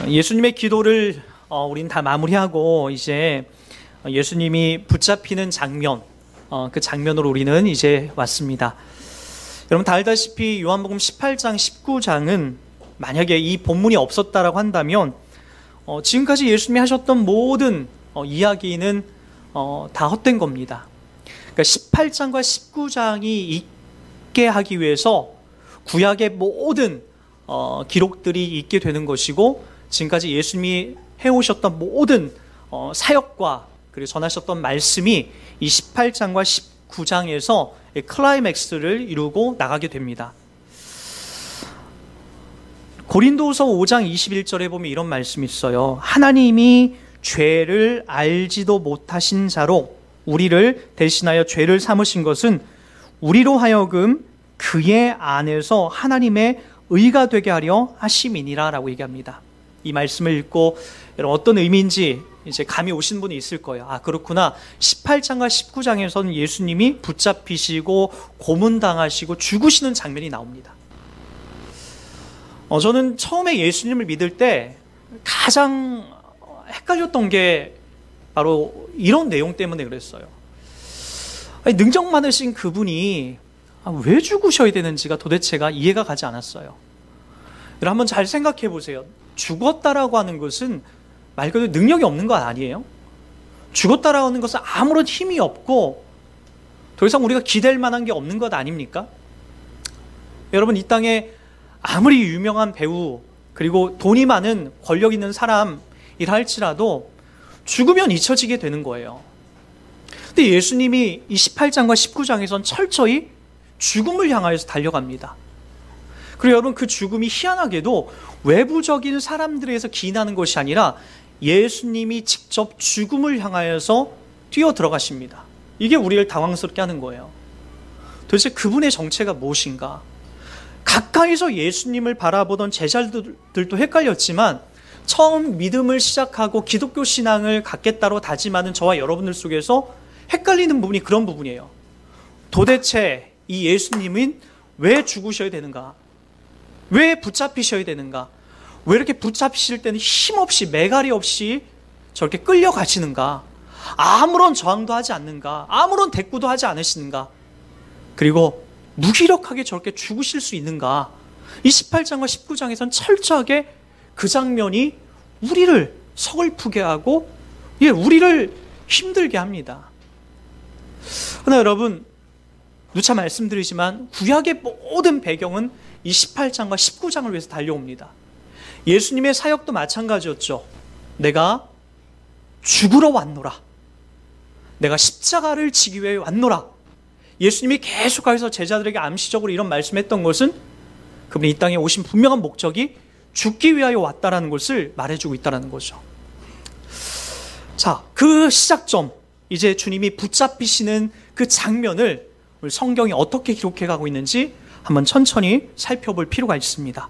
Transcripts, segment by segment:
예수님의 기도를 우린 다 마무리하고 이제 예수님이 붙잡히는 장면, 그 장면으로 우리는 이제 왔습니다. 여러분 다 알다시피 요한복음 18장, 19장은 만약에 이 본문이 없었다라고 한다면 지금까지 예수님이 하셨던 모든 이야기는 다 헛된 겁니다. 그러니까 18장과 19장이 있게 하기 위해서 구약의 모든 기록들이 있게 되는 것이고, 지금까지 예수님이 해오셨던 모든 사역과 그리고 전하셨던 말씀이 이 18장과 19장에서 클라이맥스를 이루고 나가게 됩니다. 고린도후서 5장 21절에 보면 이런 말씀이 있어요. 하나님이 죄를 알지도 못하신 자로 우리를 대신하여 죄를 삼으신 것은 우리로 하여금 그의 안에서 하나님의 의가 되게 하려 하심이니라 라고 얘기합니다. 이 말씀을 읽고 여러분 어떤 의미인지 이제 감이 오신 분이 있을 거예요. 아, 그렇구나. 18장과 19장에서는 예수님이 붙잡히시고 고문당하시고 죽으시는 장면이 나옵니다. 저는 처음에 예수님을 믿을 때 가장 헷갈렸던 게 바로 이런 내용 때문에 그랬어요. 아니, 능력 많으신 그분이 왜 죽으셔야 되는지가 도대체가 이해가 가지 않았어요. 여러분 한번 잘 생각해 보세요. 죽었다라고 하는 것은 말 그대로 능력이 없는 것 아니에요? 죽었다라고 하는 것은 아무런 힘이 없고 더 이상 우리가 기댈 만한 게 없는 것 아닙니까? 여러분 이 땅에 아무리 유명한 배우 그리고 돈이 많은 권력 있는 사람이라 할지라도 죽으면 잊혀지게 되는 거예요. 근데 예수님이 이 18장과 19장에선 철저히 죽음을 향하여서 달려갑니다. 그리고 여러분 그 죽음이 희한하게도 외부적인 사람들에서 기인하는 것이 아니라 예수님이 직접 죽음을 향하여서 뛰어 들어가십니다. 이게 우리를 당황스럽게 하는 거예요. 도대체 그분의 정체가 무엇인가? 가까이서 예수님을 바라보던 제자들도 헷갈렸지만 처음 믿음을 시작하고 기독교 신앙을 갖겠다고 다짐하는 저와 여러분들 속에서 헷갈리는 부분이 그런 부분이에요. 도대체 이 예수님은 왜 죽으셔야 되는가? 왜 붙잡히셔야 되는가? 왜 이렇게 붙잡히실 때는 힘없이 매갈이 없이 저렇게 끌려가시는가? 아무런 저항도 하지 않는가? 아무런 대꾸도 하지 않으시는가? 그리고 무기력하게 저렇게 죽으실 수 있는가? 이 18장과 19장에서는 철저하게 그 장면이 우리를 서글프게 하고 우리를 힘들게 합니다. 그러나 여러분 누차 말씀드리지만 구약의 모든 배경은 이 18장과 19장을 위해서 달려옵니다. 예수님의 사역도 마찬가지였죠. 내가 죽으러 왔노라. 내가 십자가를 지기 위해 왔노라. 예수님이 계속해서 제자들에게 암시적으로 이런 말씀했던 것은 그분이 이 땅에 오신 분명한 목적이 죽기 위하여 왔다라는 것을 말해주고 있다는 거죠. 자, 그 시작점, 이제 주님이 붙잡히시는 그 장면을 성경이 어떻게 기록해 가고 있는지 한번 천천히 살펴볼 필요가 있습니다.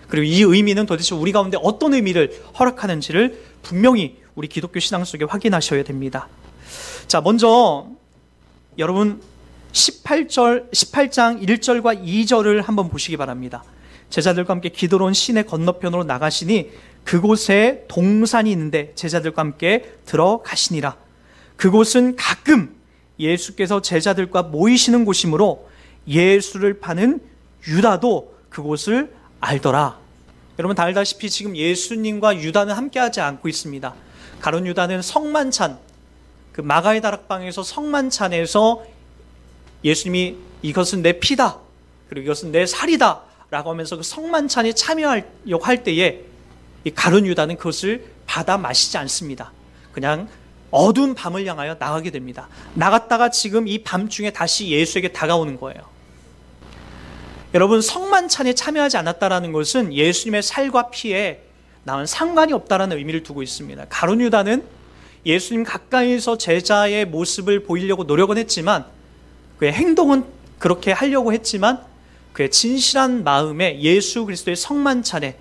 그리고 이 의미는 도대체 우리 가운데 어떤 의미를 허락하는지를 분명히 우리 기독교 신앙 속에 확인하셔야 됩니다. 자, 먼저 여러분 18장 1절과 2절을 한번 보시기 바랍니다. 제자들과 함께 기도로 온 시내 건너편으로 나가시니 그곳에 동산이 있는데 제자들과 함께 들어가시니라. 그곳은 가끔 예수께서 제자들과 모이시는 곳이므로 예수를 파는 유다도 그곳을 알더라. 여러분 다 알다시피 지금 예수님과 유다는 함께하지 않고 있습니다. 가룟 유다는 성만찬, 그 마가의 다락방에서 성만찬에서 예수님이 이것은 내 피다, 그리고 이것은 내 살이다 라고 하면서 그 성만찬에 참여하려고 할 때에 이 가룟 유다는 그것을 받아 마시지 않습니다. 그냥 어두운 밤을 향하여 나가게 됩니다. 나갔다가 지금 이 밤중에 다시 예수에게 다가오는 거예요. 여러분 성만찬에 참여하지 않았다는 것은 예수님의 살과 피에 나는 상관이 없다는 의미를 두고 있습니다. 가룟 유다는 예수님 가까이서 제자의 모습을 보이려고 노력은 했지만 그의 행동은 그렇게 하려고 했지만 그의 진실한 마음에 예수 그리스도의 성만찬에,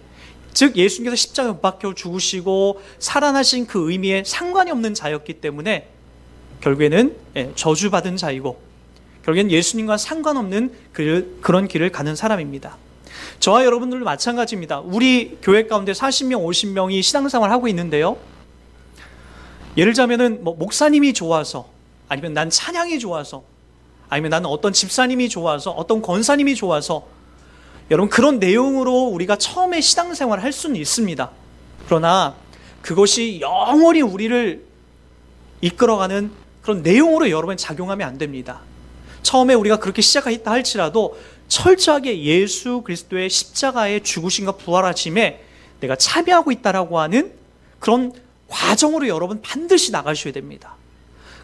즉 예수님께서 십자가에 못 박혀 죽으시고 살아나신 그 의미에 상관이 없는 자였기 때문에 결국에는 저주받은 자이고 결국에는 예수님과 상관없는 그런 길을 가는 사람입니다. 저와 여러분들도 마찬가지입니다. 우리 교회 가운데 40명, 50명이 신앙생활을 하고 있는데요. 예를 들자면은 목사님이 좋아서, 아니면 난 찬양이 좋아서, 아니면 나는 어떤 집사님이 좋아서, 어떤 권사님이 좋아서, 여러분 그런 내용으로 우리가 처음에 신앙생활을 할 수는 있습니다. 그러나 그것이 영원히 우리를 이끌어가는 그런 내용으로 여러분 작용하면 안 됩니다. 처음에 우리가 그렇게 시작했다 할지라도 철저하게 예수 그리스도의 십자가의 죽으심과 부활하심에 내가 참여하고 있다라고 하는 그런 과정으로 여러분 반드시 나가셔야 됩니다.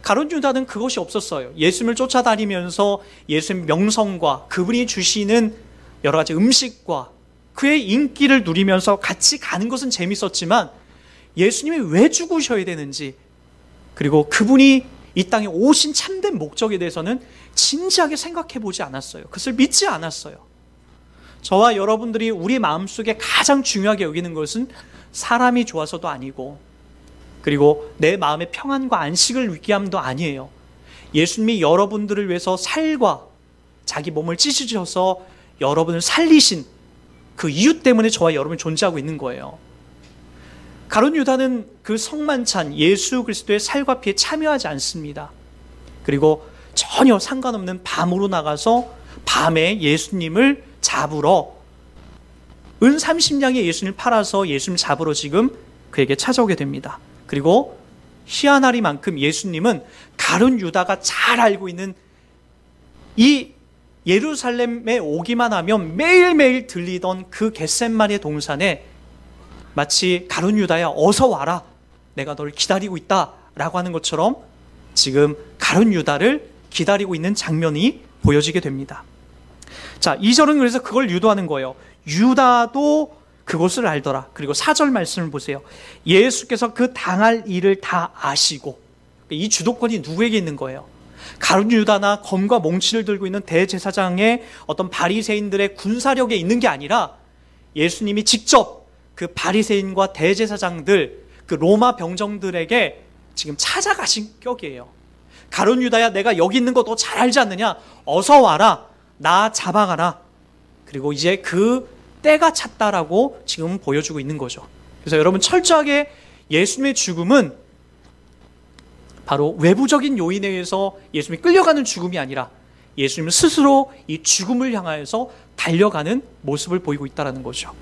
가룟 유다는 그것이 없었어요. 예수님을 쫓아다니면서 예수님 명성과 그분이 주시는 여러 가지 음식과 그의 인기를 누리면서 같이 가는 것은 재밌었지만 예수님이 왜 죽으셔야 되는지, 그리고 그분이 이 땅에 오신 참된 목적에 대해서는 진지하게 생각해 보지 않았어요. 그것을 믿지 않았어요. 저와 여러분들이 우리 마음속에 가장 중요하게 여기는 것은 사람이 좋아서도 아니고, 그리고 내 마음의 평안과 안식을 위함도 아니에요. 예수님이 여러분들을 위해서 살과 자기 몸을 찢으셔서 여러분을 살리신 그 이유 때문에 저와 여러분이 존재하고 있는 거예요. 가룟 유다는 그 성만찬 예수 그리스도의 살과 피에 참여하지 않습니다. 그리고 전혀 상관없는 밤으로 나가서 밤에 예수님을 잡으러, 은 30냥에 예수님을 팔아서 예수님을 잡으러 지금 그에게 찾아오게 됩니다. 그리고 희한하리만큼 예수님은 가룟 유다가 잘 알고 있는 이 예루살렘에 오기만 하면 매일매일 들리던 그 겟셋마네 동산에 마치 가룟 유다야 어서 와라, 내가 널 기다리고 있다 라고 하는 것처럼 지금 가룟 유다를 기다리고 있는 장면이 보여지게 됩니다. 자, 2절은 그래서 그걸 유도하는 거예요. 유다도 그것을 알더라. 그리고 4절 말씀을 보세요. 예수께서 그 당할 일을 다 아시고, 이 주도권이 누구에게 있는 거예요? 가룟 유다나 검과 몽치를 들고 있는 대제사장의 어떤 바리새인들의 군사력에 있는 게 아니라 예수님이 직접 그 바리새인과 대제사장들, 그 로마 병정들에게 지금 찾아가신 격이에요. 가룟 유다야, 내가 여기 있는 거 너 잘 알지 않느냐? 어서 와라, 나 잡아가라. 그리고 이제 그 때가 찼다라고 지금 보여주고 있는 거죠. 그래서 여러분 철저하게 예수님의 죽음은 바로 외부적인 요인에 의해서 예수님이 끌려가는 죽음이 아니라 예수님 스스로 이 죽음을 향하여서 달려가는 모습을 보이고 있다는 거죠.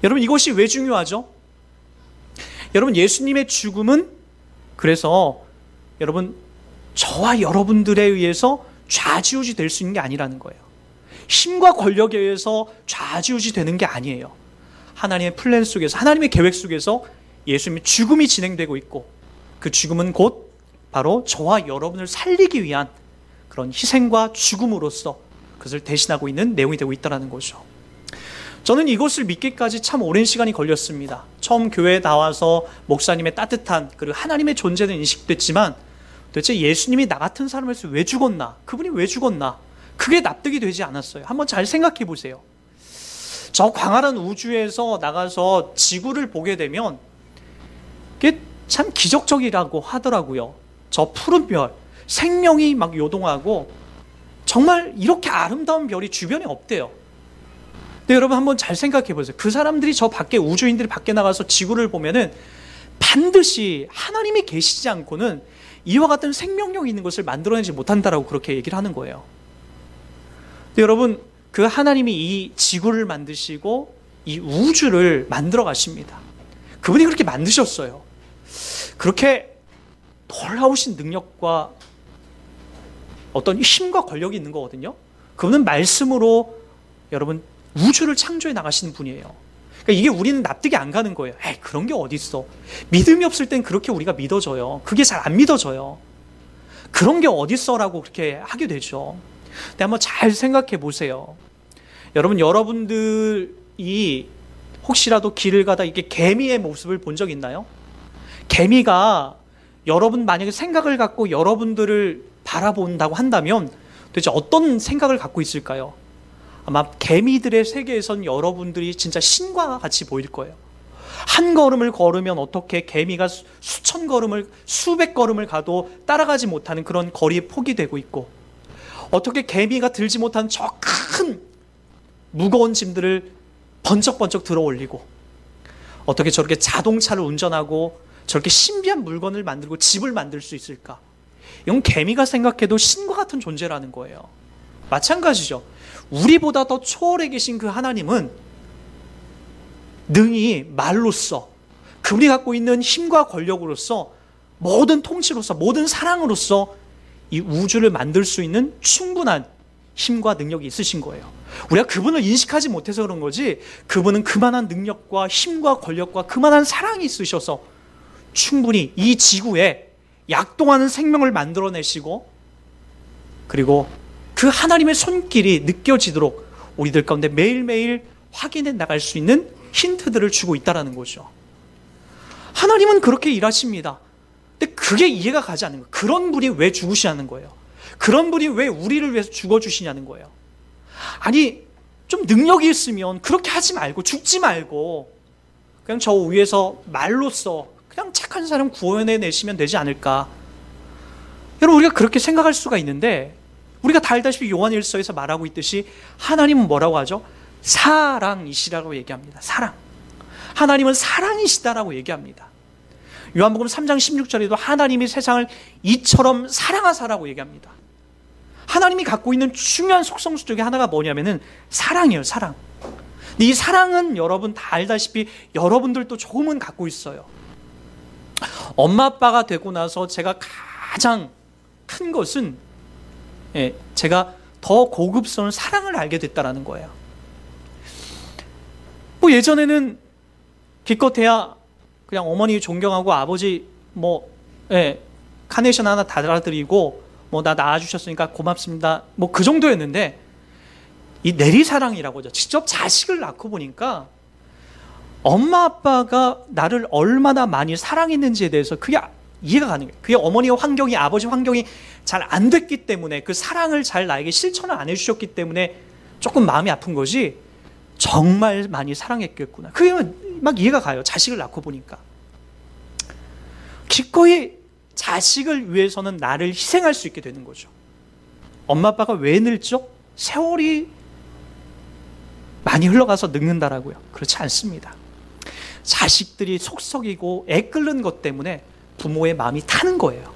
여러분 이것이 왜 중요하죠? 여러분 예수님의 죽음은 그래서 여러분 저와 여러분들에 의해서 좌지우지 될 수 있는 게 아니라는 거예요. 힘과 권력에 의해서 좌지우지 되는 게 아니에요. 하나님의 플랜 속에서, 하나님의 계획 속에서 예수님의 죽음이 진행되고 있고, 그 죽음은 곧 바로 저와 여러분을 살리기 위한 그런 희생과 죽음으로써 그것을 대신하고 있는 내용이 되고 있다는 거죠. 저는 이것을 믿기까지 참 오랜 시간이 걸렸습니다. 처음 교회에 나와서 목사님의 따뜻한 그리고 하나님의 존재는 인식됐지만 도대체 예수님이 나 같은 사람을 위해서 왜 죽었나? 그분이 왜 죽었나? 그게 납득이 되지 않았어요. 한번 잘 생각해 보세요. 저 광활한 우주에서 나가서 지구를 보게 되면 그게 참 기적적이라고 하더라고요. 저 푸른 별, 생명이 막 요동하고 정말 이렇게 아름다운 별이 주변에 없대요. 근데 여러분 한번 잘 생각해 보세요. 그 사람들이 저 밖에, 우주인들이 밖에 나가서 지구를 보면은 반드시 하나님이 계시지 않고는 이와 같은 생명력이 있는 것을 만들어내지 못한다라고 그렇게 얘기를 하는 거예요. 근데 여러분 그 하나님이 이 지구를 만드시고 이 우주를 만들어 가십니다. 그분이 그렇게 만드셨어요. 그렇게 놀라우신 능력과 어떤 힘과 권력이 있는 거거든요. 그분은 말씀으로 여러분 우주를 창조해 나가시는 분이에요. 그러니까 이게 우리는 납득이 안 가는 거예요. 에이, 그런 게 어디 있어. 믿음이 없을 땐 그렇게 우리가 믿어져요. 그게 잘 안 믿어져요. 그런 게 어디 있어라고 그렇게 하게 되죠. 근데 한번 잘 생각해 보세요. 여러분, 여러분들이 혹시라도 길을 가다 이게 개미의 모습을 본 적 있나요? 개미가 여러분 만약에 생각을 갖고 여러분들을 바라본다고 한다면 도대체 어떤 생각을 갖고 있을까요? 아마 개미들의 세계에선 여러분들이 진짜 신과 같이 보일 거예요. 한 걸음을 걸으면 어떻게 개미가 수천 걸음을, 수백 걸음을 가도 따라가지 못하는 그런 거리의 폭이 되고 있고, 어떻게 개미가 들지 못한 저 큰 무거운 짐들을 번쩍번쩍 들어 올리고, 어떻게 저렇게 자동차를 운전하고 저렇게 신비한 물건을 만들고 집을 만들 수 있을까? 이건 개미가 생각해도 신과 같은 존재라는 거예요. 마찬가지죠. 우리보다 더 초월해 계신 그 하나님은 능히 말로써, 그분이 갖고 있는 힘과 권력으로서, 모든 통치로서, 모든 사랑으로서 이 우주를 만들 수 있는 충분한 힘과 능력이 있으신 거예요. 우리가 그분을 인식하지 못해서 그런 거지, 그분은 그만한 능력과 힘과 권력과 그만한 사랑이 있으셔서 충분히 이 지구에 약동하는 생명을 만들어내시고, 그리고 그 하나님의 손길이 느껴지도록 우리들 가운데 매일매일 확인해 나갈 수 있는 힌트들을 주고 있다는 거죠. 하나님은 그렇게 일하십니다. 근데 그게 이해가 가지 않는 거예요. 그런 분이 왜 죽으시냐는 거예요. 그런 분이 왜 우리를 위해서 죽어주시냐는 거예요. 아니, 좀 능력이 있으면 그렇게 하지 말고, 죽지 말고 그냥 저 위에서 말로써 그냥 착한 사람 구원해내시면 되지 않을까. 여러분, 우리가 그렇게 생각할 수가 있는데, 우리가 다 알다시피 요한일서에서 말하고 있듯이 하나님은 뭐라고 하죠? 사랑이시라고 얘기합니다. 사랑. 하나님은 사랑이시다라고 얘기합니다. 요한복음 3장 16절에도 하나님이 세상을 이처럼 사랑하사라고 얘기합니다. 하나님이 갖고 있는 중요한 속성수 중에 하나가 뭐냐면은 사랑이에요. 사랑. 이 사랑은 여러분 다 알다시피 여러분들도 조금은 갖고 있어요. 엄마 아빠가 되고 나서 제가 가장 큰 것은, 제가 더 고급스러운 사랑을 알게 됐다는 거예요. 뭐 예전에는 기껏해야 그냥 어머니 존경하고 아버지 카네이션 하나 달아드리고 나 낳아주셨으니까 고맙습니다, 그 정도였는데, 이 내리사랑이라고 하죠. 직접 자식을 낳고 보니까 엄마 아빠가 나를 얼마나 많이 사랑했는지에 대해서 그게 이해가 가는 거예요. 그게 어머니의 환경이, 아버지 환경이 잘 안 됐기 때문에, 그 사랑을 잘 나에게 실천을 안 해주셨기 때문에 조금 마음이 아픈 거지, 정말 많이 사랑했겠구나, 그게 막 이해가 가요. 자식을 낳고 보니까. 기꺼이 자식을 위해서는 나를 희생할 수 있게 되는 거죠. 엄마 아빠가 왜 늙죠? 세월이 많이 흘러가서 늙는다라고요? 그렇지 않습니다. 자식들이 속썩이고 애끓는 것 때문에 부모의 마음이 타는 거예요.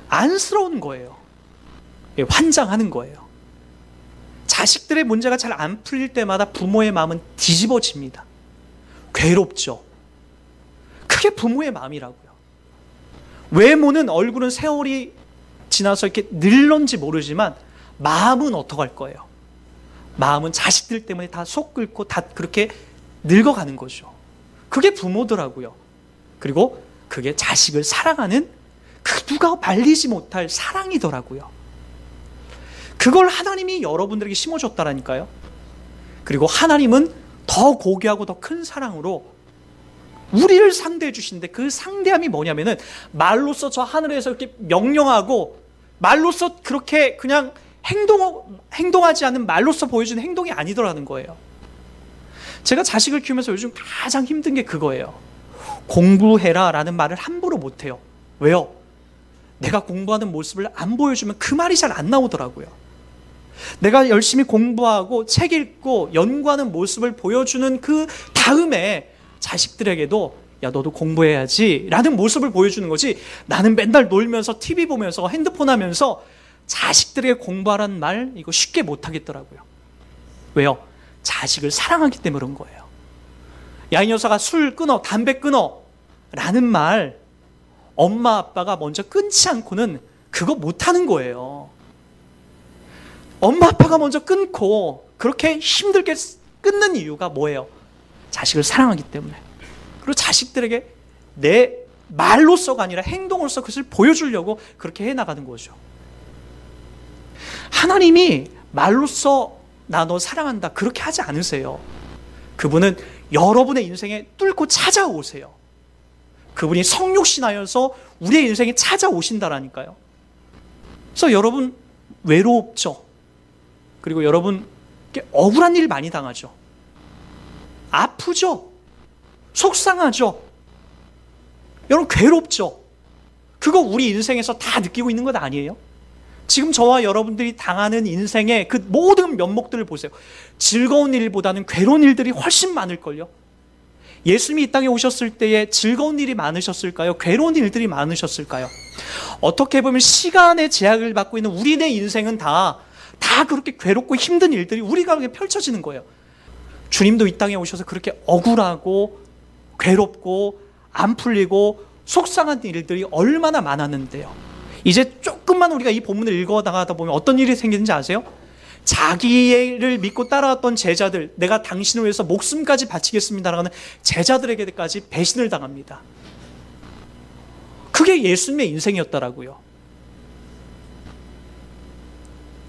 안쓰러운 거예요. 환장하는 거예요. 자식들의 문제가 잘 안 풀릴 때마다 부모의 마음은 뒤집어집니다. 괴롭죠. 그게 부모의 마음이라고요. 외모는, 얼굴은 세월이 지나서 이렇게 늙는지 모르지만 마음은 어떡할 거예요? 마음은 자식들 때문에 다 속 끓고 다 그렇게 늙어가는 거죠. 그게 부모더라고요. 그리고 그게 자식을 사랑하는 그 누가 말리지 못할 사랑이더라고요. 그걸 하나님이 여러분들에게 심어줬다라니까요. 그리고 하나님은 더 고귀하고 더 큰 사랑으로 우리를 상대해 주시는데, 그 상대함이 뭐냐면은 말로써 저 하늘에서 이렇게 명령하고, 말로써 그렇게 그냥 행동하지 않는, 말로써 보여주는 행동이 아니더라는 거예요. 제가 자식을 키우면서 요즘 가장 힘든 게 그거예요. 공부해라 라는 말을 함부로 못해요. 왜요? 내가 공부하는 모습을 안 보여주면 그 말이 잘 안 나오더라고요. 내가 열심히 공부하고 책 읽고 연구하는 모습을 보여주는 그 다음에 자식들에게도 야, 너도 공부해야지 라는 모습을 보여주는 거지, 나는 맨날 놀면서 TV 보면서 핸드폰 하면서 자식들에게 공부하라는 말 이거 쉽게 못 하겠더라고요. 왜요? 자식을 사랑하기 때문에 그런 거예요. 야, 이 녀석아, 술 끊어, 담배 끊어 라는 말 엄마 아빠가 먼저 끊지 않고는 그거 못 하는 거예요. 엄마 아빠가 먼저 끊고 그렇게 힘들게 끊는 이유가 뭐예요? 자식을 사랑하기 때문에. 그리고 자식들에게 내 말로서가 아니라 행동으로서 그것을 보여주려고 그렇게 해나가는 거죠. 하나님이 말로써 나 너 사랑한다 그렇게 하지 않으세요. 그분은 여러분의 인생에 뚫고 찾아오세요. 그분이 성육신하여서 우리의 인생에 찾아오신다라니까요. 그래서 여러분 외롭죠. 그리고 여러분 억울한 일 많이 당하죠. 아프죠. 속상하죠. 여러분 괴롭죠. 그거 우리 인생에서 다 느끼고 있는 것 아니에요? 지금 저와 여러분들이 당하는 인생의 그 모든 면목들을 보세요. 즐거운 일보다는 괴로운 일들이 훨씬 많을걸요. 예수님이 이 땅에 오셨을 때에 즐거운 일이 많으셨을까요? 괴로운 일들이 많으셨을까요? 어떻게 보면 시간의 제약을 받고 있는 우리네 인생은 다 그렇게 괴롭고 힘든 일들이 우리가 펼쳐지는 거예요. 주님도 이 땅에 오셔서 그렇게 억울하고 괴롭고 안 풀리고 속상한 일들이 얼마나 많았는데요. 이제 조금만 우리가 이 본문을 읽어나가다 보면 어떤 일이 생기는지 아세요? 자기를 믿고 따라왔던 제자들, 내가 당신을 위해서 목숨까지 바치겠습니다라고 하는 제자들에게까지 배신을 당합니다. 그게 예수님의 인생이었더라고요.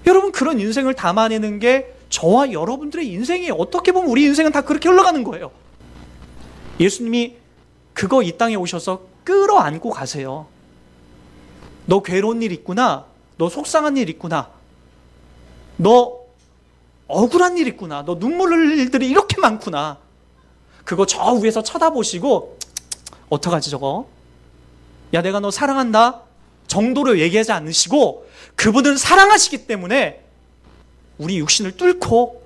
여러분, 그런 인생을 담아내는 게 저와 여러분들의 인생이에요. 어떻게 보면 우리 인생은 다 그렇게 흘러가는 거예요. 예수님이 그거 이 땅에 오셔서 끌어안고 가세요. 너 괴로운 일 있구나. 너 속상한 일 있구나. 너 억울한 일 있구나. 너 눈물 흘릴 일들이 이렇게 많구나. 그거 저 위에서 쳐다보시고 어떡하지 저거? 야, 내가 너 사랑한다 정도로 얘기하지 않으시고 그분은 사랑하시기 때문에 우리 육신을 뚫고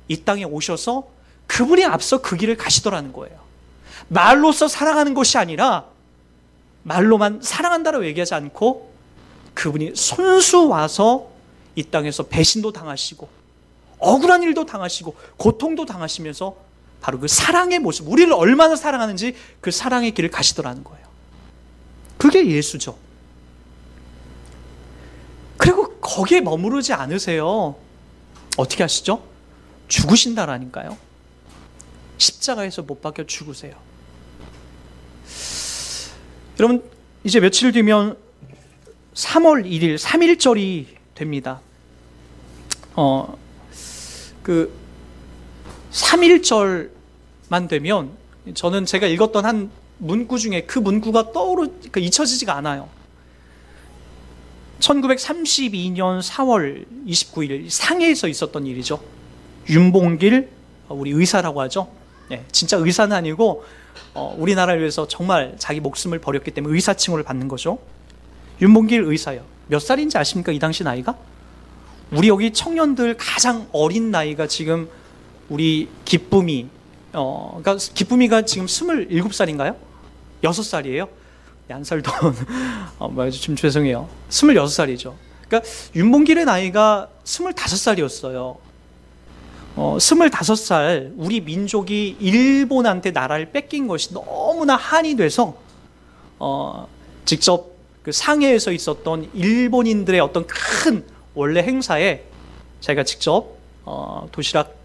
이 땅에 오셔서 그분이 앞서 그 길을 가시더라는 거예요. 말로써 사랑하는 것이 아니라 말로만 사랑한다라고 얘기하지 않고 그분이 손수 와서 이 땅에서 배신도 당하시고 억울한 일도 당하시고 고통도 당하시면서 바로 그 사랑의 모습, 우리를 얼마나 사랑하는지 그 사랑의 길을 가시더라는 거예요. 그게 예수죠. 그리고 거기에 머무르지 않으세요. 어떻게 하시죠? 죽으신다라니까요. 십자가에서 못 박혀 죽으세요. 여러분, 이제 며칠 뒤면 3월 1일 3.1절이 됩니다. 그 3.1절만 되면 저는 제가 읽었던 한 문구 중에 그 문구가 잊혀지지가 않아요. 1932년 4월 29일 상해에서 있었던 일이죠. 윤봉길, 우리 의사라고 하죠. 네, 진짜 의사는 아니고 우리나라를 위해서 정말 자기 목숨을 버렸기 때문에 의사 칭호를 받는 거죠. 윤봉길 의사요. 몇 살인지 아십니까? 이 당시 나이가? 우리 여기 청년들 가장 어린 나이가 지금 우리 기쁨이 그러니까 기쁨이가 지금 27살인가요? 6살이에요? 한 살 더 좀 죄송해요. 26살이죠. 그러니까 윤봉길의 나이가 25살이었어요. 25살 우리 민족이 일본한테 나라를 뺏긴 것이 너무나 한이 돼서 직접 그 상해에서 있었던 일본인들의 어떤 큰 원래 행사에 자기가 직접 도시락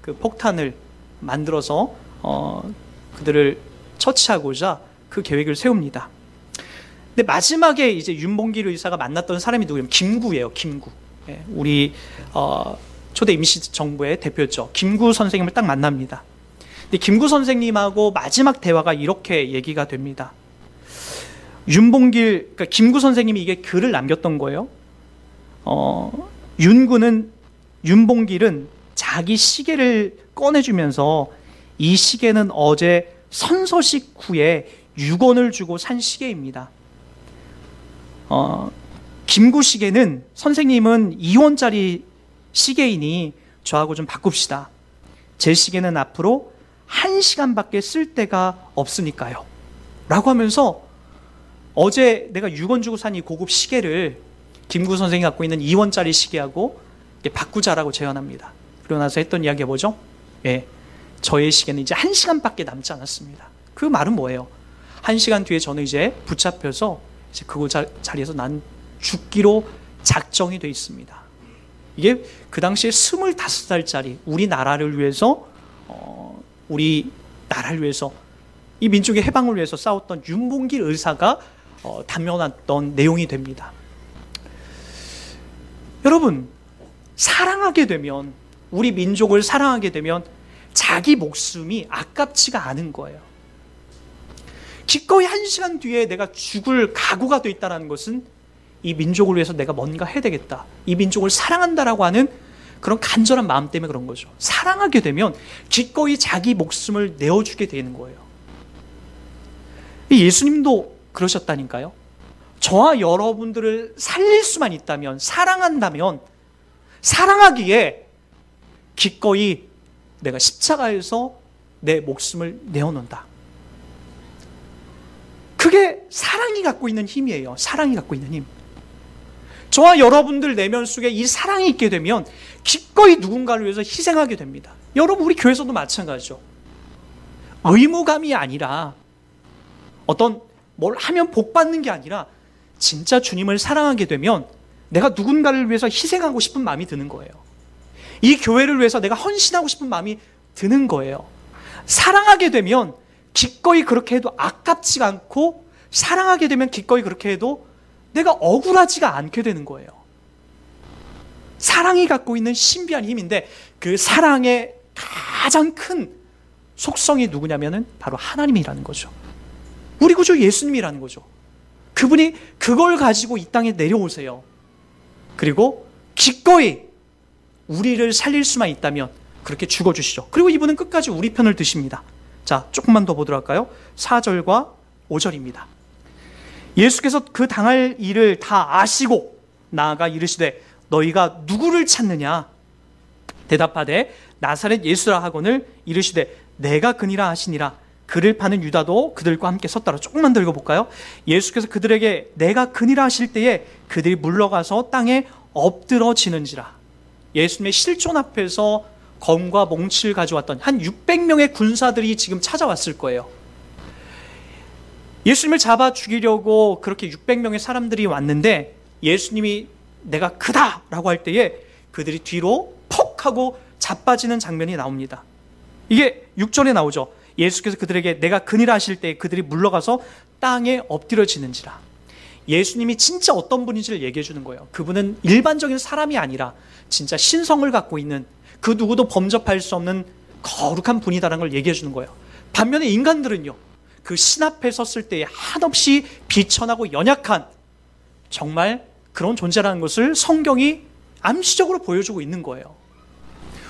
그 폭탄을 만들어서 그들을 처치하고자 그 계획을 세웁니다. 근데 마지막에 이제 윤봉길 의사가 만났던 사람이 누구냐면 김구예요. 김구. 예, 우리 초대 임시정부의 대표죠. 김구 선생님을 딱 만납니다. 근데 김구 선생님하고 마지막 대화가 이렇게 얘기가 됩니다. 그러니까 김구 선생님이 이게 글을 남겼던 거예요. 윤봉길은 자기 시계를 꺼내주면서 이 시계는 어제 선서식 후에 6원을 주고 산 시계입니다. 김구 시계는 선생님은 2원짜리 시계이니 저하고 좀 바꿉시다. 제 시계는 앞으로 1시간밖에 쓸 데가 없으니까요. 라고 하면서 어제 내가 6원 주고 산 이 고급 시계를 김구 선생이 갖고 있는 2원짜리 시계하고 바꾸자라고 제안합니다. 그러고 나서 했던 이야기가 뭐죠? 예, 저의 시계는 이제 1시간밖에 남지 않았습니다. 그 말은 뭐예요? 1시간 뒤에 저는 이제 붙잡혀서 이제 그곳 자리에서 난 죽기로 작정이 돼 있습니다. 이게 그 당시에 25살짜리 우리나라를 위해서 이 민족의 해방을 위해서 싸웠던 윤봉길 의사가 단면했던 내용이 됩니다. 여러분, 사랑하게 되면, 우리 민족을 사랑하게 되면 자기 목숨이 아깝지가 않은 거예요. 기꺼이 1시간 뒤에 내가 죽을 각오가 돼 있다는 것은 이 민족을 위해서 내가 뭔가 해야 되겠다, 이 민족을 사랑한다라고 하는 그런 간절한 마음 때문에 그런 거죠. 사랑하게 되면 기꺼이 자기 목숨을 내어주게 되는 거예요. 예수님도 그러셨다니까요. 저와 여러분들을 살릴 수만 있다면, 사랑한다면, 사랑하기에 기꺼이 내가 십자가에서 내 목숨을 내어놓는다. 그게 사랑이 갖고 있는 힘이에요. 사랑이 갖고 있는 힘. 저와 여러분들 내면 속에 이 사랑이 있게 되면 기꺼이 누군가를 위해서 희생하게 됩니다. 여러분, 우리 교회에서도 마찬가지죠. 의무감이 아니라, 어떤 뭘 하면 복 받는 게 아니라 진짜 주님을 사랑하게 되면 내가 누군가를 위해서 희생하고 싶은 마음이 드는 거예요. 이 교회를 위해서 내가 헌신하고 싶은 마음이 드는 거예요. 사랑하게 되면 기꺼이 그렇게 해도 아깝지가 않고, 사랑하게 되면 기꺼이 그렇게 해도 내가 억울하지가 않게 되는 거예요. 사랑이 갖고 있는 신비한 힘인데, 그 사랑의 가장 큰 속성이 누구냐면은 바로 하나님이라는 거죠. 우리 구주 예수님이라는 거죠. 그분이 그걸 가지고 이 땅에 내려오세요. 그리고 기꺼이 우리를 살릴 수만 있다면 그렇게 죽어주시죠. 그리고 이분은 끝까지 우리 편을 드십니다. 자, 조금만 더 보도록 할까요? 4절과 5절입니다. 예수께서 그 당할 일을 다 아시고 나아가 이르시되 너희가 누구를 찾느냐? 대답하되 나사렛 예수라 하거늘 이르시되 내가 그니라 하시니라. 그를 파는 유다도 그들과 함께 섰더라. 조금만 더 읽어볼까요? 예수께서 그들에게 내가 그니라 하실 때에 그들이 물러가서 땅에 엎드러지는지라. 예수님의 실존 앞에서 검과 몽치를 가져왔던 한 600명의 군사들이 지금 찾아왔을 거예요. 예수님을 잡아 죽이려고 그렇게 600명의 사람들이 왔는데, 예수님이 내가 그다! 라고 할 때에 그들이 뒤로 퍽 하고 자빠지는 장면이 나옵니다. 이게 6절에 나오죠. 예수께서 그들에게 내가 그니라 하실 때 그들이 물러가서 땅에 엎드려지는지라. 예수님이 진짜 어떤 분인지를 얘기해 주는 거예요. 그분은 일반적인 사람이 아니라 진짜 신성을 갖고 있는, 그 누구도 범접할 수 없는 거룩한 분이다라는 걸 얘기해 주는 거예요. 반면에 인간들은요, 그 신 앞에 섰을 때에 한없이 비천하고 연약한 정말 그런 존재라는 것을 성경이 암시적으로 보여주고 있는 거예요.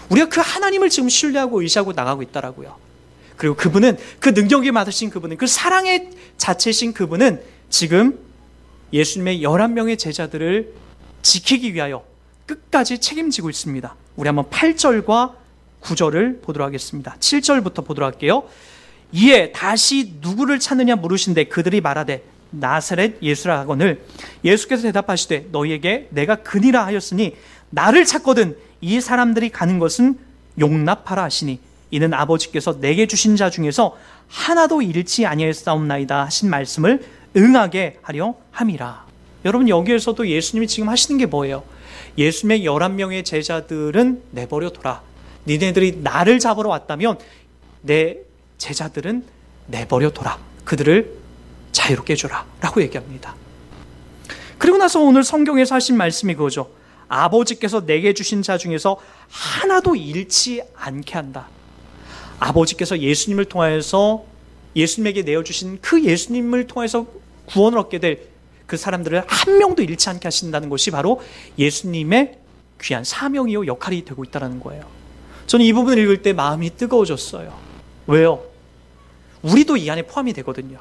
우리가 그 하나님을 지금 신뢰하고 의지하고 나가고 있다라고요. 그리고 그분은, 그 능력이 많으신 그분은, 그 사랑의 자체신 그분은 지금 예수님의 11명의 제자들을 지키기 위하여 끝까지 책임지고 있습니다. 우리 한번 8절과 9절을 보도록 하겠습니다. 7절부터 보도록 할게요. 이에 다시 누구를 찾느냐 물으신데 그들이 말하되 나사렛 예수라 하거늘 예수께서 대답하시되 너희에게 내가 그니라 하였으니 나를 찾거든 이 사람들이 가는 것은 용납하라 하시니 이는 아버지께서 내게 주신 자 중에서 하나도 잃지 아니하였사옵나이다 하신 말씀을 응하게 하려 함이라. 여러분, 여기에서도 예수님이 지금 하시는 게 뭐예요? 예수님의 11명의 제자들은 내버려둬라. 니네들이 나를 잡으러 왔다면 내 제자들은 내버려둬라. 그들을 자유롭게 해줘라 라고 얘기합니다. 그리고 나서 오늘 성경에서 하신 말씀이 그거죠. 아버지께서 내게 주신 자 중에서 하나도 잃지 않게 한다. 아버지께서 예수님을 통하여서, 예수님에게 내어주신 그 예수님을 통해서 구원을 얻게 될 그 사람들을 한 명도 잃지 않게 하신다는 것이 바로 예수님의 귀한 사명이요 역할이 되고 있다는 거예요. 저는 이 부분을 읽을 때 마음이 뜨거워졌어요. 왜요? 우리도 이 안에 포함이 되거든요.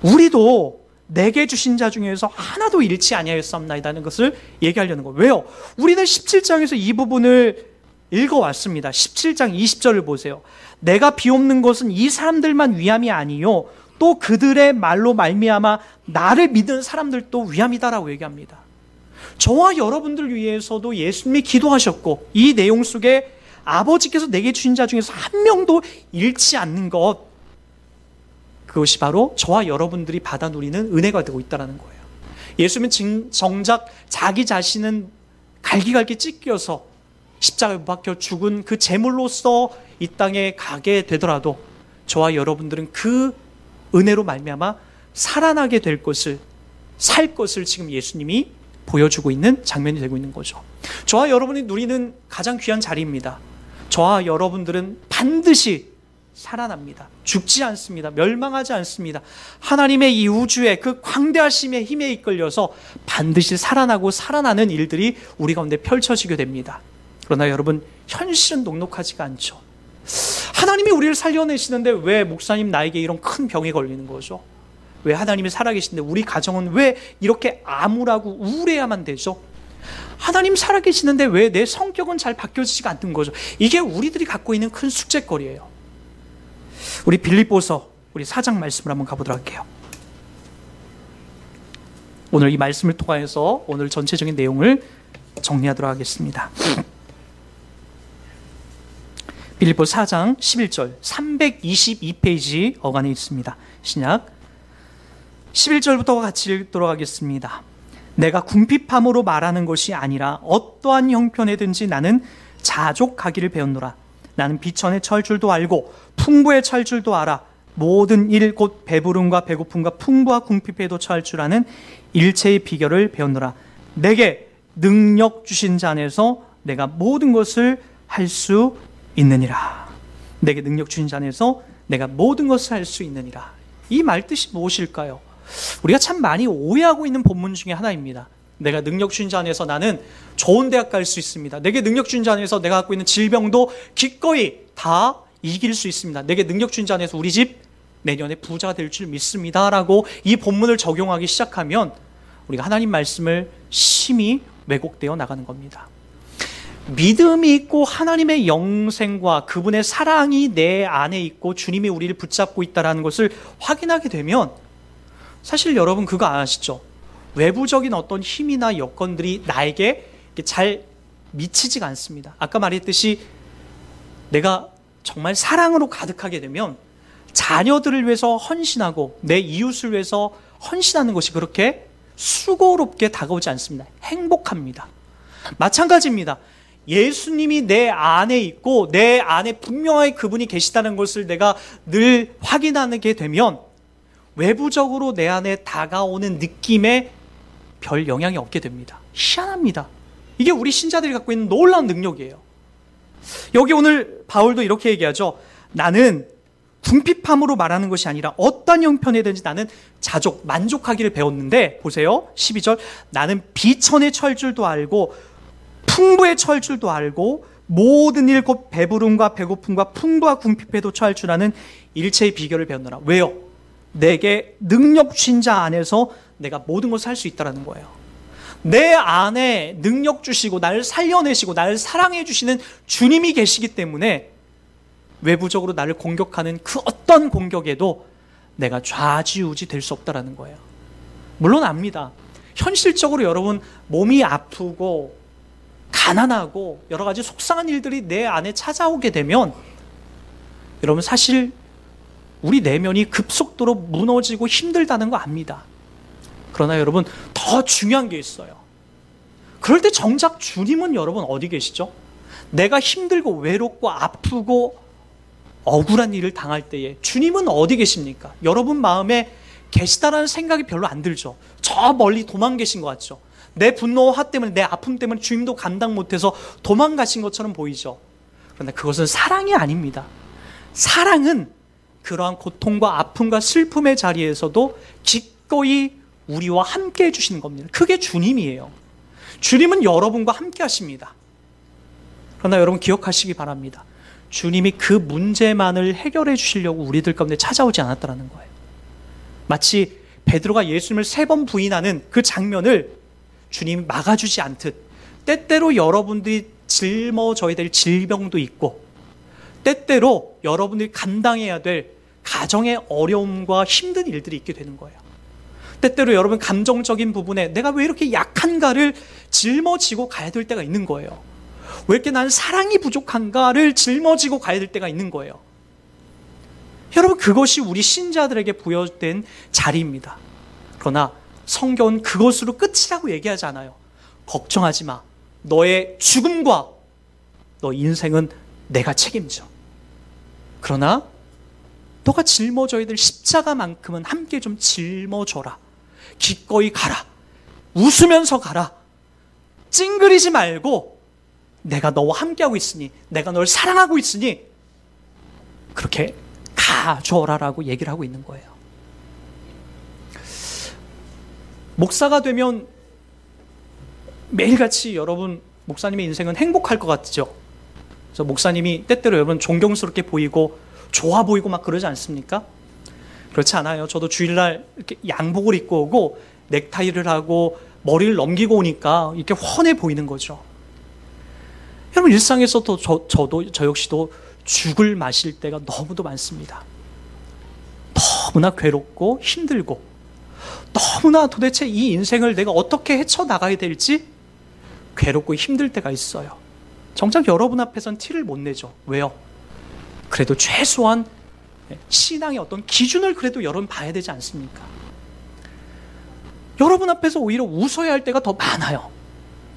우리도 내게 주신 자 중에서 하나도 잃지 아니하였사옵나이다는 것을 얘기하려는 거예요. 왜요? 우리는 17장에서 이 부분을 읽어왔습니다. 17장 20절을 보세요. 내가 비옵는 것은 이 사람들만 위함이 아니요 또 그들의 말로 말미암아 나를 믿는 사람들도 위함이다라고 얘기합니다. 저와 여러분들 위해서도 예수님이 기도하셨고, 이 내용 속에 아버지께서 내게 주신 자 중에서 한 명도 잃지 않는 것, 그것이 바로 저와 여러분들이 받아 누리는 은혜가 되고 있다는 거예요. 예수님은 정작 자기 자신은 갈기갈기 찢겨서 십자가에 못 박혀 죽은 그 제물로서 이 땅에 가게 되더라도 저와 여러분들은 그 은혜로 말미암아 살아나게 될 것을, 살 것을 지금 예수님이 보여주고 있는 장면이 되고 있는 거죠. 저와 여러분이 누리는 가장 귀한 자리입니다. 저와 여러분들은 반드시 살아납니다. 죽지 않습니다. 멸망하지 않습니다. 하나님의 이 우주의 그 광대하심의 힘에 이끌려서 반드시 살아나고 살아나는 일들이 우리 가운데 펼쳐지게 됩니다. 그러나 여러분, 현실은 녹록하지가 않죠. 하나님이 우리를 살려내시는데 왜 목사님 나에게 이런 큰 병에 걸리는 거죠? 왜 하나님이 살아계신데 우리 가정은 왜 이렇게 암울하고 우울해야만 되죠? 하나님 살아계시는데 왜 내 성격은 잘 바뀌어지지가 않는 거죠? 이게 우리들이 갖고 있는 큰 숙제거리예요. 우리 빌립보서 우리 4장 말씀을 한번 가보도록 할게요. 오늘 이 말씀을 통해서 오늘 전체적인 내용을 정리하도록 하겠습니다. 빌립보 4장 11절 322페이지 어간에 있습니다. 신약 11절부터 같이 읽도록 하겠습니다. 내가 궁핍함으로 말하는 것이 아니라 어떠한 형편에든지 나는 자족하기를 배웠노라. 나는 비천에 처할 줄도 알고 풍부에 처할 줄도 알아. 모든 일 곧 배부름과 배고픔과 풍부와 궁핍에도 처할 줄 아는 일체의 비결을 배웠노라. 내게 능력 주신 자 안에서 내가 모든 것을 할 수 있느니라. 내게 능력 주신 자 안에서 내가 모든 것을 할 수 있느니라. 이 말 뜻이 무엇일까요? 우리가 참 많이 오해하고 있는 본문 중에 하나입니다. 내가 능력 주신 자 안에서 나는 좋은 대학 갈 수 있습니다. 내게 능력 주신 자 안에서 내가 갖고 있는 질병도 기꺼이 다 이길 수 있습니다. 내게 능력 주신 자 안에서 우리 집 내년에 부자가 될 줄 믿습니다 라고 이 본문을 적용하기 시작하면 우리가 하나님 말씀을 심히 왜곡되어 나가는 겁니다. 믿음이 있고 하나님의 영생과 그분의 사랑이 내 안에 있고 주님이 우리를 붙잡고 있다는 것을 확인하게 되면 사실 여러분 그거 아시죠? 외부적인 어떤 힘이나 여건들이 나에게 잘 미치지가 않습니다. 아까 말했듯이 내가 정말 사랑으로 가득하게 되면 자녀들을 위해서 헌신하고 내 이웃을 위해서 헌신하는 것이 그렇게 수고롭게 다가오지 않습니다. 행복합니다. 마찬가지입니다. 예수님이 내 안에 있고 내 안에 분명하게 그분이 계시다는 것을 내가 늘 확인하게 되면 외부적으로 내 안에 다가오는 느낌에 별 영향이 없게 됩니다. 희한합니다. 이게 우리 신자들이 갖고 있는 놀라운 능력이에요. 여기 오늘 바울도 이렇게 얘기하죠. 나는 궁핍함으로 말하는 것이 아니라 어떤 형편이든지 나는 자족, 만족하기를 배웠는데 보세요. 12절 나는 비천에 처할 줄도 알고 풍부에 처할 줄도 알고 모든 일 곧 배부름과 배고픔과 풍부와 궁핍에도 처할 줄 아는 일체의 비결을 배웠노라. 왜요? 내게 능력 주신 자 안에서 내가 모든 것을 할 수 있다는 거예요. 내 안에 능력 주시고 나를 살려내시고 나를 사랑해 주시는 주님이 계시기 때문에 외부적으로 나를 공격하는 그 어떤 공격에도 내가 좌지우지 될 수 없다는 거예요. 물론 압니다. 현실적으로 여러분 몸이 아프고 가난하고 여러 가지 속상한 일들이 내 안에 찾아오게 되면 여러분 사실 우리 내면이 급속도로 무너지고 힘들다는 거 압니다. 그러나 여러분 더 중요한 게 있어요. 그럴 때 정작 주님은 여러분 어디 계시죠? 내가 힘들고 외롭고 아프고 억울한 일을 당할 때에 주님은 어디 계십니까? 여러분 마음에 계시다라는 생각이 별로 안 들죠. 저 멀리 도망 계신 것 같죠. 내 분노와 화 때문에 내 아픔 때문에 주님도 감당 못해서 도망가신 것처럼 보이죠. 그런데 그것은 사랑이 아닙니다. 사랑은 그러한 고통과 아픔과 슬픔의 자리에서도 기꺼이 우리와 함께 해주시는 겁니다. 그게 주님이에요. 주님은 여러분과 함께 하십니다. 그러나 여러분 기억하시기 바랍니다. 주님이 그 문제만을 해결해 주시려고 우리들 가운데 찾아오지 않았다는 거예요. 마치 베드로가 예수님을 3번 부인하는 그 장면을 주님이 막아주지 않듯 때때로 여러분들이 짊어져야 될 질병도 있고 때때로 여러분들이 감당해야 될 가정의 어려움과 힘든 일들이 있게 되는 거예요. 때때로 여러분 감정적인 부분에 내가 왜 이렇게 약한가를 짊어지고 가야 될 때가 있는 거예요. 왜 이렇게 나는 사랑이 부족한가를 짊어지고 가야 될 때가 있는 거예요. 여러분 그것이 우리 신자들에게 부여된 자리입니다. 그러나 성경은 그것으로 끝이라고 얘기하지 않아요. 걱정하지 마. 너의 죽음과 너 인생은 내가 책임져. 그러나 너가 짊어져야 될 십자가만큼은 함께 좀 짊어져라. 기꺼이 가라. 웃으면서 가라. 찡그리지 말고 내가 너와 함께하고 있으니 내가 널 사랑하고 있으니 그렇게 가줘라라고 얘기를 하고 있는 거예요. 목사가 되면 매일같이 여러분 목사님의 인생은 행복할 것 같죠? 그래서 목사님이 때때로 여러분 존경스럽게 보이고 좋아 보이고 막 그러지 않습니까? 그렇지 않아요. 저도 주일날 이렇게 양복을 입고 오고 넥타이를 하고 머리를 넘기고 오니까 이렇게 훤해 보이는 거죠. 여러분, 일상에서도 저 역시도 죽을 마실 때가 너무도 많습니다. 너무나 괴롭고 힘들고, 너무나 도대체 이 인생을 내가 어떻게 헤쳐나가야 될지 괴롭고 힘들 때가 있어요. 정작 여러분 앞에선 티를 못 내죠. 왜요? 그래도 최소한 신앙의 어떤 기준을 그래도 여러분 봐야 되지 않습니까? 여러분 앞에서 오히려 웃어야 할 때가 더 많아요.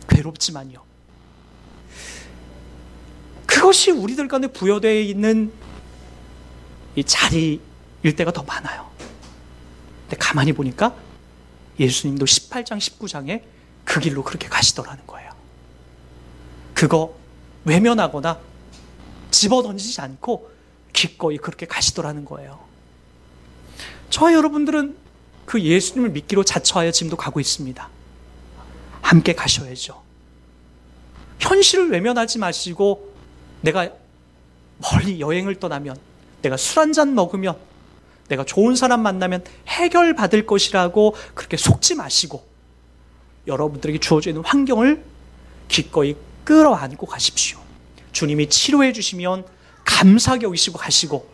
괴롭지만요. 그것이 우리들 간에 부여되어 있는 이 자리일 때가 더 많아요. 근데 가만히 보니까 예수님도 18장, 19장에 그 길로 그렇게 가시더라는 거예요. 그거 외면하거나 집어던지지 않고 기꺼이 그렇게 가시더라는 거예요. 저와 여러분들은 그 예수님을 믿기로 자처하여 지금도 가고 있습니다. 함께 가셔야죠. 현실을 외면하지 마시고 내가 멀리 여행을 떠나면, 내가 술 한잔 먹으면, 내가 좋은 사람 만나면 해결받을 것이라고 그렇게 속지 마시고 여러분들에게 주어져 있는 환경을 기꺼이 끌어안고 가십시오. 주님이 치료해 주시면 감사하게 여기시고 가시고,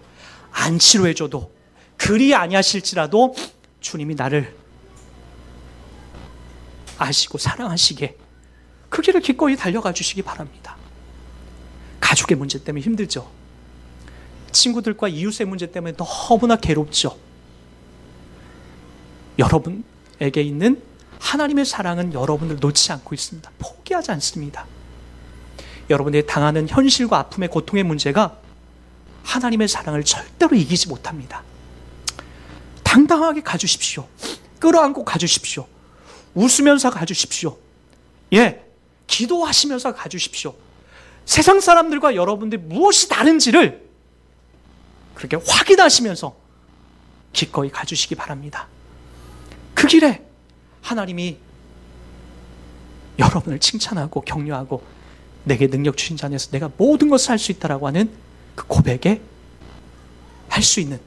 안 치료해 줘도 그리 아니하실지라도 주님이 나를 아시고 사랑하시게 그 길을 기꺼이 달려가 주시기 바랍니다. 가족의 문제 때문에 힘들죠. 친구들과 이웃의 문제 때문에 너무나 괴롭죠. 여러분에게 있는 하나님의 사랑은 여러분을 놓지 않고 있습니다. 포기하지 않습니다. 여러분이 당하는 현실과 아픔의 고통의 문제가 하나님의 사랑을 절대로 이기지 못합니다. 당당하게 가주십시오. 끌어안고 가주십시오. 웃으면서 가주십시오. 기도하시면서 가주십시오. 세상 사람들과 여러분들이 무엇이 다른지를 그렇게 확인하시면서 기꺼이 가주시기 바랍니다. 그 길에 하나님이 여러분을 칭찬하고 격려하고 내게 능력 주신 자 안에서 내가 모든 것을 할 수 있다라고 하는 그 고백에 할 수 있는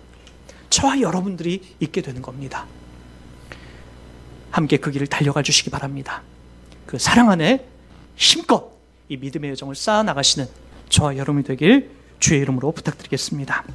저와 여러분들이 있게 되는 겁니다. 함께 그 길을 달려가 주시기 바랍니다. 그 사랑 안에 힘껏 이 믿음의 여정을 쌓아 나가시는 저와 여러분이 되길 주의 이름으로 부탁드리겠습니다.